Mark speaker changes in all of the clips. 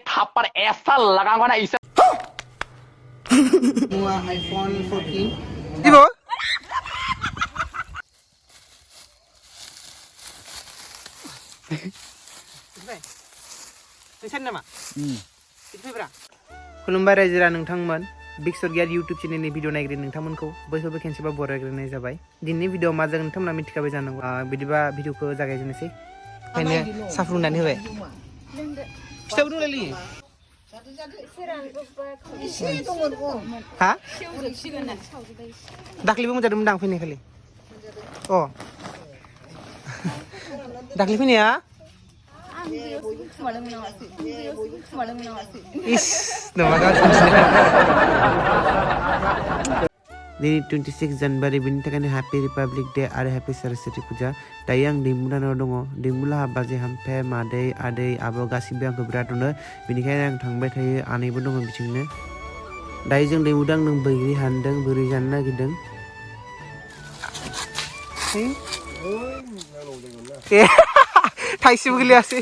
Speaker 1: थप्पड़ ऐसा लगाऊंगा ना इसे
Speaker 2: iPhone 14 Ibo खुलुमबाय रायजोरा नोंथांमोन बिग सर्गियार YouTube चेनेलनि भिडिअ नायग्रो नोंथांमोनखौ बयखौबो खेनसेबा बरायग्रोनाय जाबाय दिनैनि भिडिअ मा जागोन नोंथांमोना मिथिखाबाय जानांगौ बिदिबा भिडिअखौ जागायजेननोसै ओंखायनो साहा फुदुंनानै होबाय फिथाबो दंलायलायो हा दाख्लैबो मोनजादोंमोन आं फैनाय खालि अ दाख्लै फैनाया दिनै 26 जानुवारि बेनि थाखायनो हेपि रिपाब्लिक डे आरो हेपि सरस्वती फुजा दायो आं दैमुलानाव दङ दैमुला बाजै हामफे मादै आदै आब' गासिबो आंखौ बिराद अनो बेनिखायनो आं थांबाय थायो आनैबो दङ बिथिंनो दायो जों दैमुदां नों बैग्रि हानदों बोरै जानो नागिरदों थाइसेबो गोलैयासै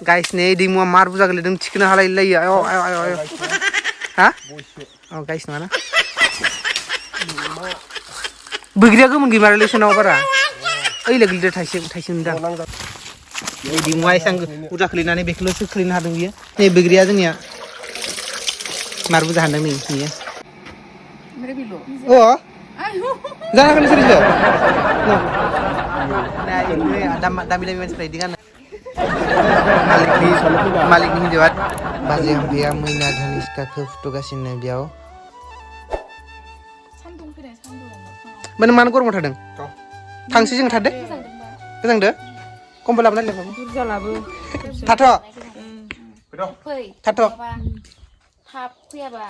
Speaker 2: गाइस नै दैमुआ मार बुरजा गोलैदों थिखोनो हालायलायो आय आय आय आय हा अ गाइस नङाना बैग्रिया गोमोन गैमारालै सोनाव बारा ओइलाय गोलैदों थाइसे नुदां नै दैमुआ एसां बुरजा खोलैनानै बेखौल'सो खोलैनो हादों बियो नै बैग्रिया जोंनिया मार बुरजा हानदों नै बियो अ जाना गोलैस Rijo nah ini dami manis trading kan Malik ni jawab Bazi Hampia Mina Dhaniska ke fotogasine biao mana mana gor mau thadeng thangsi jeng thade kezang de kompol labna lepa burja labu thato thato thap kuya ba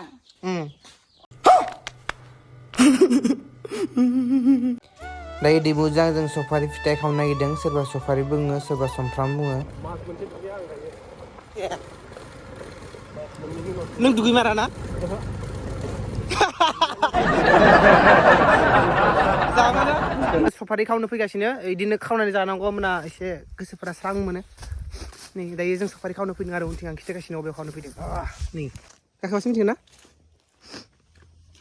Speaker 2: दायो दैमुजों जों सफारि फिथाइ खावनो नागिरदों सोरबा सफारि बुङो सोरबा समफ्राम बुङो नों दुगैमारा ना सफारि खावनो फैगासिनो इदिनो खावनानै जानांगौ मोना एसे गोसोफोरा स्रां मोनो नै दायो जों सफारि खावनो फैदों आरो उनथिं आं खिथागासिनो अबेयाव खावनो फैदों नै गाखोबासो मिथिगोन ना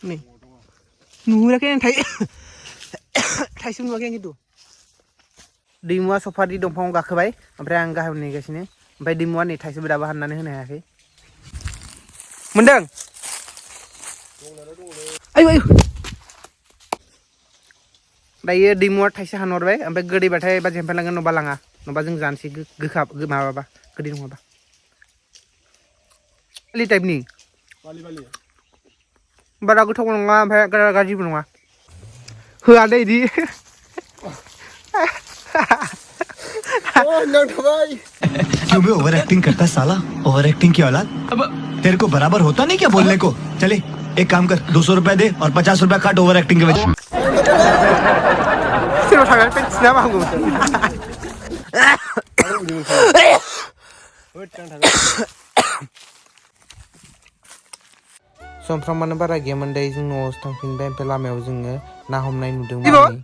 Speaker 2: नै नुहुराखै आं थाइसे नुवाखै आं खिन्थु दैमुआ सफारि दंफाङाव गाखोबाय ओमफ्राय आं गाहायाव नेगासिनो ओमफ्राय दैमुआ नै थाइसेबो दाबो हाननानै होनो हायाखै मोनदों आयु आयु दायो दैमुआ थाइसे हानहरबाय ओमफ्राय गोदैबाथाय बाजै हामफे लांगोन नङाबा लाङा नङाबा जों जानोसै गोखा माबाबा गोदै नङाबा बालि टाइपनि बारा गोथाव नङा ओमफ्राय गाज्रिबो नङा होआ दे इदि
Speaker 3: क्यों भी ओवर एक्टिंग करता साला ओवर एक्टिंग की औलाद अब तेरे को बराबर होता नहीं क्या बोलने को चले एक काम कर 200 रुपए दे और 50 रुपए काट ओवर एक्टिंग के वजह
Speaker 2: समफ्रामानो बारा गैयामोन दायो जों न'आवसो थांफिनबाय ओमफ्राय लामायाव जोङो ना हमनाय नुदोंमोन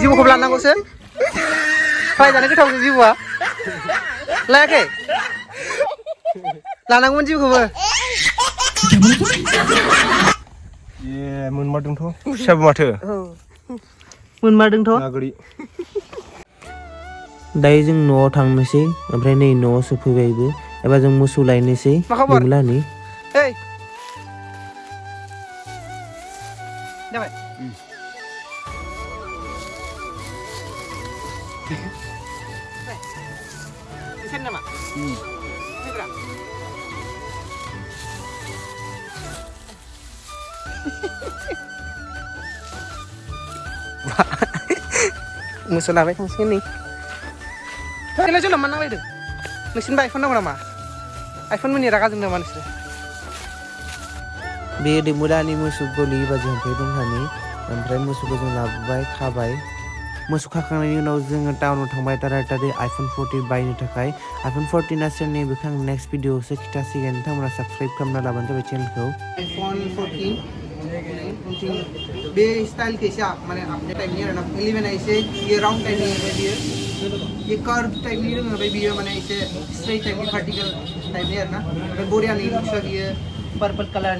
Speaker 2: जिबौखौ लानांगौसो बायजानो गोथावसो जिबौआ लायाखै लानांगौमोन जिबौखौबो
Speaker 4: मोनमारदोंथ' फिसाबो माथो
Speaker 2: मोनमारदोंथ' दायो जों न'आव थांनोसै ओमफ्राय नै न'आव सफैबायबो एबा जों मोसौ लायनोसै दैमुलानि जाबाय नामा मोसौ लाबाय थांसिगोन नै खेला जों मा नांलायदों नोंसिनिबो आइफन नांगौ नामा आइफन मोननि रागा जोंनो नामा नोंसोरो बे दैमुलानि मोसौ गलि बाजै हामफे दंहानि ओमफ्राय मोसौखौ जों लाबोबाय खाबाय मोसौ खाखांनायनि उनाव जोङो टाउनाव थांबाय तारातारि आइफन 14 बायनो थाखाय आइफन 14 सोरनि बेखौ आं नेक्स्ट भिडिअआवसो खिथासिगोन नोंथांमोना साबस्क्राइब खालामना लाबानो जाबाय चेनेलखौ आइफन 14 बे स्टाइल के एसे माने आपडेट टाइपनि आरोना 11 एसे ये राउंड टाइपनि ओमफ्राय बियो ये कर्व टाइपनि दङ ओमफ्राय बियो माने एसे स्ट्रेट टाइपनि भार्टिकल टाइपनि आरोना ओमफ्राय बरियानि लुक्सआ बियो पर्पल कालार